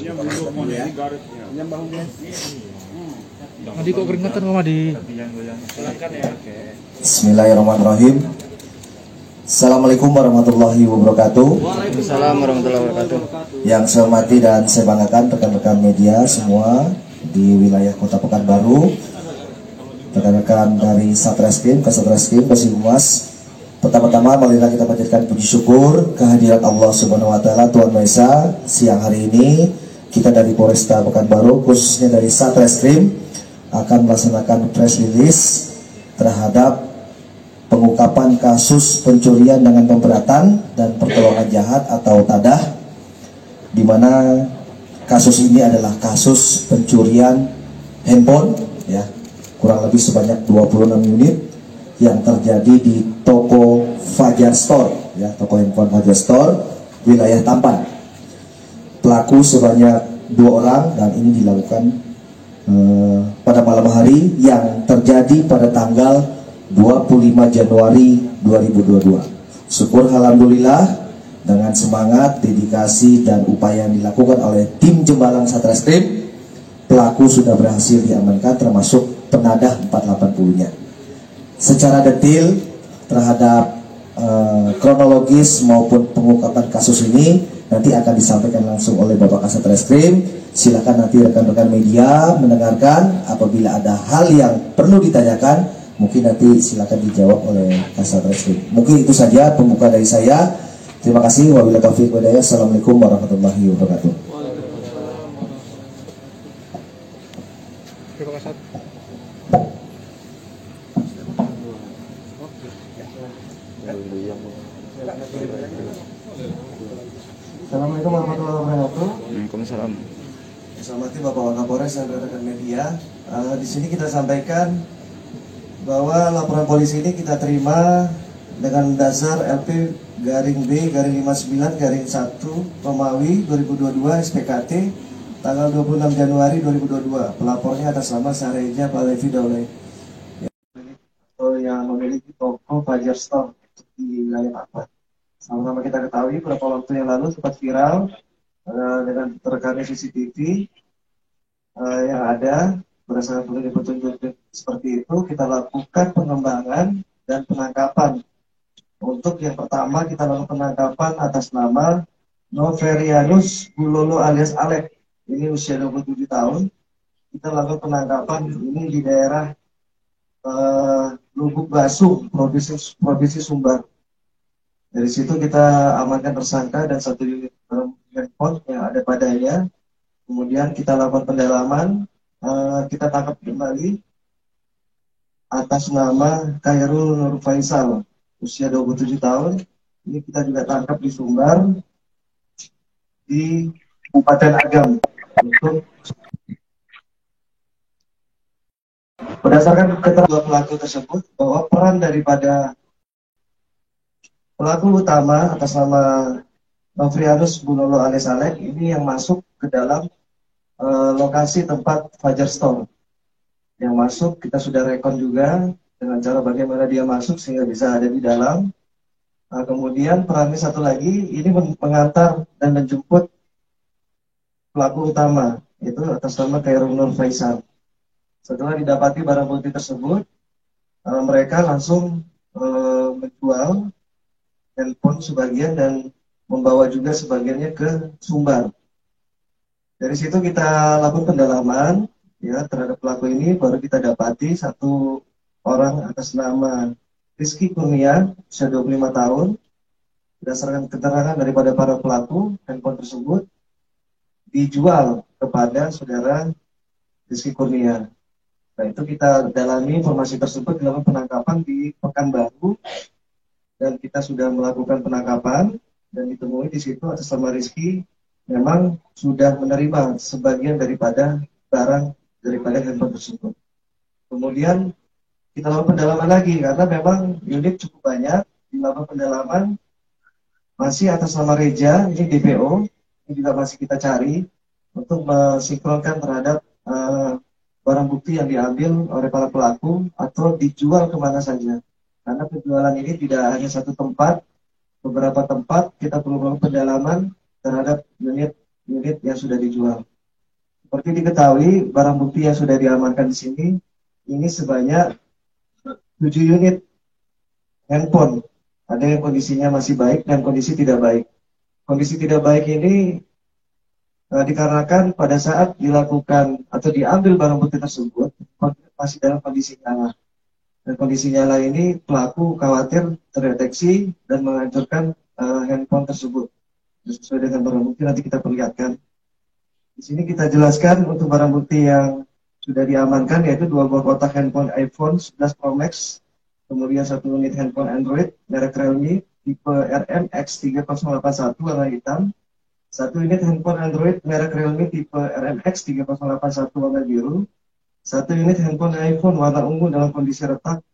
Madi kok keringetan kok Madi? Bismillahirrahmanirrahim. Assalamualaikum warahmatullahi wabarakatuh. Waalaikumsalam warahmatullahi wabarakatuh. Yang saya hormati dan saya banggakan rekan-rekan media semua di wilayah Kota Pekanbaru, rekan-rekan dari Satreskrim, Kasatreskrim, Kasihumas. Pertama-tama marilah kita panjatkan puji syukur kehadiran Allah Subhanahu wa taala Tuhan Maha Esa. Siang hari ini kita dari Polresta Pekanbaru, khususnya dari Satreskrim, akan melaksanakan press release terhadap pengungkapan kasus pencurian dengan pemberatan dan pertolongan jahat atau tadah, di mana kasus ini adalah kasus pencurian handphone, ya, kurang lebih sebanyak 26 unit yang terjadi di toko Fajar Store, ya, toko handphone Fajar Store, wilayah Tampan. Pelaku sebanyak 2 orang dan ini dilakukan pada malam hari yang terjadi pada tanggal 25 Januari 2022. Syukur alhamdulillah dengan semangat, dedikasi dan upaya yang dilakukan oleh tim Jembalang Satreskrim, pelaku sudah berhasil diamankan termasuk penadah 480-nya. Secara detail terhadap kronologis maupun pengungkapan kasus ini nanti akan disampaikan langsung oleh Bapak Kasatreskrim. Silakan nanti rekan-rekan media mendengarkan. Apabila ada hal yang perlu ditanyakan, mungkin nanti silakan dijawab oleh Kasatreskrim. Mungkin itu saja pembuka dari saya. Terima kasih. Wabillahi taufiq wal hidayah. Assalamualaikum warahmatullahi wabarakatuh. Assalamualaikum warahmatullahi wabarakatuh. Waalaikumsalam. Selamat pagi Bapak Wakapolres dan rekan media. Di sini kita sampaikan bahwa laporan polisi ini kita terima dengan dasar LP garing B garing 59 garing 1 Romawi 2022 SPKT tanggal 26 Januari 2022. Pelapornya atas nama Sareja Palevi Daulay yang memiliki toko Fajar Store di wilayah Tampan. Sama-sama kita ketahui beberapa waktu yang lalu sempat viral dengan terekamnya CCTV yang ada. Berdasarkan petunjuk seperti itu, kita lakukan pengembangan dan penangkapan. Untuk yang pertama, kita lakukan penangkapan atas nama Noverianus Bulolo alias Alek. Ini usia 27 tahun. Kita lakukan penangkapan ini di daerah Lubuk Basung, Provinsi Sumbar. Dari situ kita amankan tersangka dan 1 unit handphone yang ada padanya. Kemudian kita lakukan pendalaman. Kita tangkap kembali atas nama Khairul Nur Faisal, usia 27 tahun. Ini kita juga tangkap di Sumbar, di Kabupaten Agam. Berdasarkan keterangan pelaku tersebut, bahwa peran daripada pelaku utama atas nama Novrianus Bulolo alias Alek ini yang masuk ke dalam lokasi tempat Fajar Store. Yang masuk kita sudah rekon juga dengan cara bagaimana dia masuk sehingga bisa ada di dalam. Kemudian perannya satu lagi ini mengantar dan menjemput pelaku utama, itu atas nama Khairul Nur Faisal. Setelah didapati barang bukti tersebut, mereka langsung menjual handphone sebagian dan membawa juga sebagiannya ke Sumbar. Dari situ kita lakukan pendalaman ya terhadap pelaku ini, baru kita dapati 1 orang atas nama Rizky Kurnia, usia 25 tahun. Berdasarkan keterangan daripada para pelaku, handphone tersebut dijual kepada saudara Rizky Kurnia. Nah, itu kita dalami informasi tersebut dalam penangkapan di Pekanbaru dan kita sudah melakukan penangkapan dan ditemui di situ atas nama Rizky memang sudah menerima sebagian daripada barang daripada handphone tersebut. Kemudian kita lakukan pendalaman lagi karena memang unit cukup banyak. Dilakukan pendalaman masih atas nama Reja, ini DPO, ini juga masih kita cari untuk mensinkronkan terhadap barang bukti yang diambil oleh para pelaku atau dijual kemana saja. Karena penjualan ini tidak hanya satu tempat, beberapa tempat kita perlu melakukan pendalaman terhadap unit unit yang sudah dijual. Seperti diketahui, barang bukti yang sudah diamankan di sini ini sebanyak 7 unit handphone. Ada yang kondisinya masih baik dan kondisi tidak baik. Kondisi tidak baik ini dikarenakan pada saat dilakukan atau diambil barang bukti tersebut masih dalam kondisi nyala. Dan kondisi nyala ini pelaku khawatir terdeteksi dan menghancurkan handphone tersebut. Sesuai dengan barang bukti nanti kita perlihatkan. Di sini kita jelaskan untuk barang bukti yang sudah diamankan yaitu 2 buah kotak handphone iPhone 11 Pro Max, kemudian 1 unit handphone Android merek Realme tipe RMX3081 warna hitam, 1 unit handphone Android merek Realme tipe RMX3081 warna biru, 1 unit handphone iPhone warna ungu dalam kondisi retak,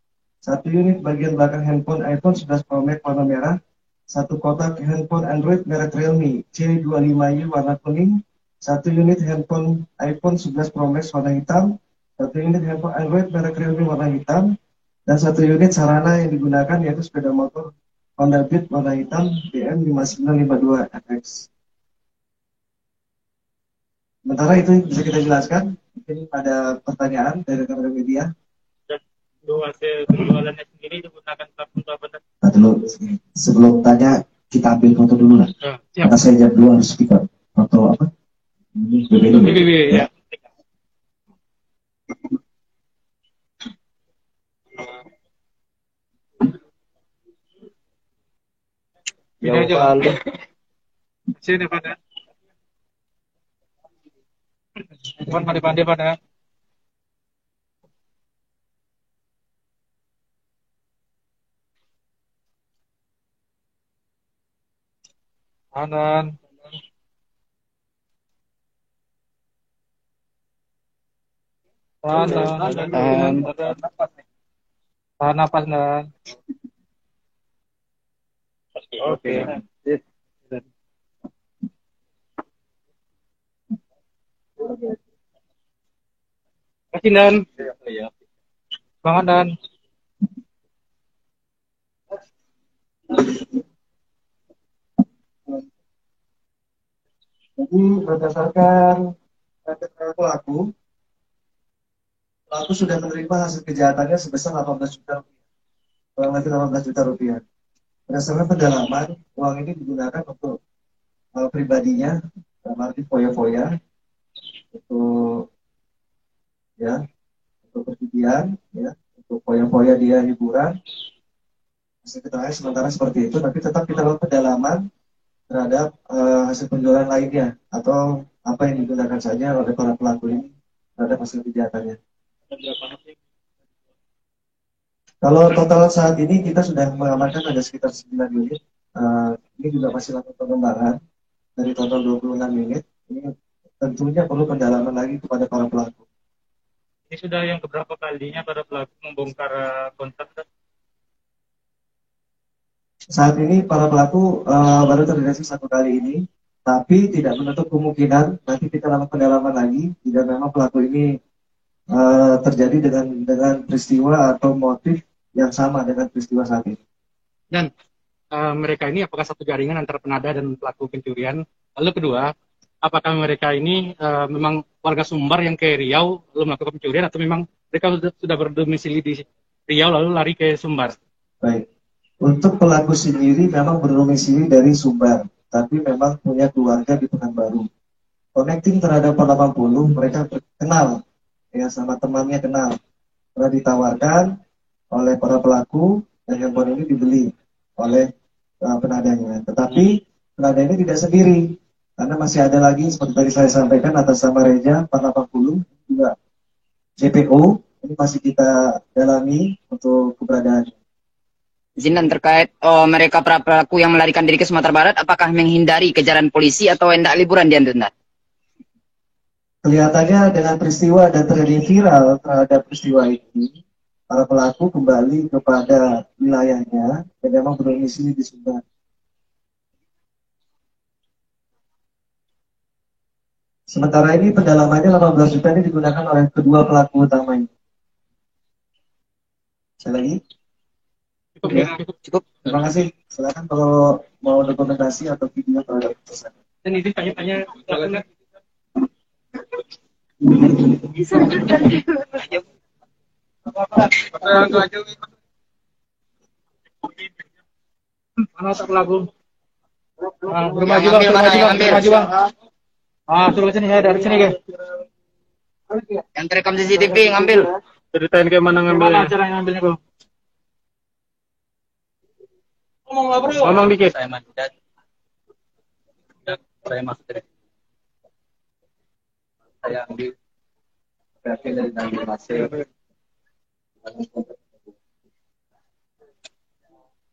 1 unit bagian belakang handphone iPhone 11 Pro Max warna merah, 1 kotak handphone Android merek Realme C25Y warna kuning, 1 unit handphone iPhone 11 Pro Max warna hitam, 1 unit handphone Android merek Realme warna hitam, dan 1 unit sarana yang digunakan yaitu sepeda motor Honda Beat warna hitam DM5952FX. Sementara itu bisa kita jelaskan. Mungkin ada pertanyaan dari rekan-rekan media. Untuk hasil penjualannya sendiri digunakan platform apa? Nah, dulu sebelum tanya kita ambil foto dulu lah. Siap. Karena saya jawab dulu harus speaker. Foto apa? Ini BBB ya. Ini aja Pak. Sini pada. Pandai-pandai pada. Kanan. Tahan napas dan. Oke. Kasih dan. Banget dan. Jadi berdasarkan pelaku sudah menerima hasil kejahatannya sebesar 18 juta rupiah. Kurang lebih 18 juta rupiah. Berdasarkan pendalaman, uang ini digunakan untuk pribadinya, dalam arti foya-foya, untuk untuk perjudian, untuk foya-foya dia hiburan. Hasil keterangan sementara seperti itu, tapi tetap kita lakukan pendalaman terhadap hasil penjualan lainnya atau apa yang digunakan saja oleh para pelaku ini terhadap hasil kejahatannya. Kalau total saat ini kita sudah mengamankan ada sekitar 9 unit. Ini juga masih lakukan pengembangan dari total 26 unit. Ini tentunya perlu pendalaman lagi kepada para pelaku. Ini sudah yang keberapa kalinya para pelaku membongkar kontrak? Saat ini para pelaku baru terdeteksi 1 kali ini, tapi tidak menutup kemungkinan nanti kita lakukan pendalaman lagi jika memang pelaku ini terjadi dengan peristiwa atau motif yang sama dengan peristiwa saat ini. Dan mereka ini apakah satu jaringan antara penada dan pelaku pencurian? Lalu kedua, apakah mereka ini memang warga Sumbar yang ke Riau lalu melakukan pencurian atau memang mereka sudah berdomisili di Riau lalu lari ke Sumbar? Baik. Untuk pelaku sendiri memang berdomisili dari Sumbar, tapi memang punya keluarga di Pekanbaru. Connecting terhadap 80, mereka kenal, ya sama temannya kenal. Pernah ditawarkan oleh para pelaku dan handphone ini dibeli oleh penadanya. Tetapi penada ini tidak sendiri, karena masih ada lagi seperti tadi saya sampaikan atas nama Reja 480 juga JPO. Ini masih kita dalami untuk keberadaannya. Izin dan terkait mereka para pelaku yang melarikan diri ke Sumatera Barat, apakah menghindari kejaran polisi atau hendak liburan di Andundat? Kelihatannya dengan peristiwa dan terjadi viral terhadap peristiwa ini, para pelaku kembali kepada wilayahnya dan memang berdomisili di Sumbar. Sementara ini pendalamannya 18 juta ini digunakan oleh kedua pelaku utama ini. Sekali lagi. Cukup. Terima kasih. Silakan kalau mau dokumentasi atau video terhadap tersangka. Dan izin tanya-tanya. Mana tak pelaku? Bermaju bang, bermaju bang. Suruh sini ya, dari sini guys. Yang terekam CCTV ngambil. Ceritain kayak mana ngambilnya. Cara ngambilnya bro? Ngomong lah bro. Ngomong dikit. Saya mandat. Saya masuk dari. Saya ambil. Berarti dari tanggal masih.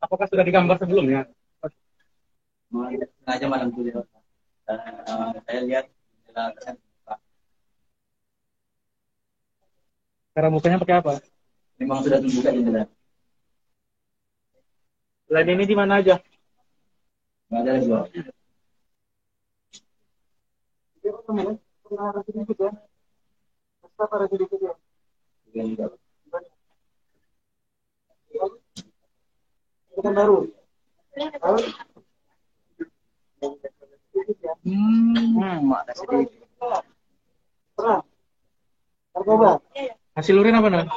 Apakah sudah digambar sebelumnya? Sengaja malam dulu. Saya lihat. Cara mukanya pakai apa? Memang sudah dibuka jendela. Selain ini di mana aja? Nggak ada lagi. Bukan baru. Ada sedikit. Hasil urin apa nak?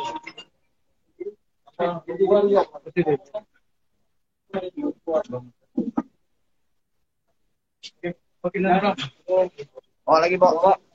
Oke, Oh lagi, Bok.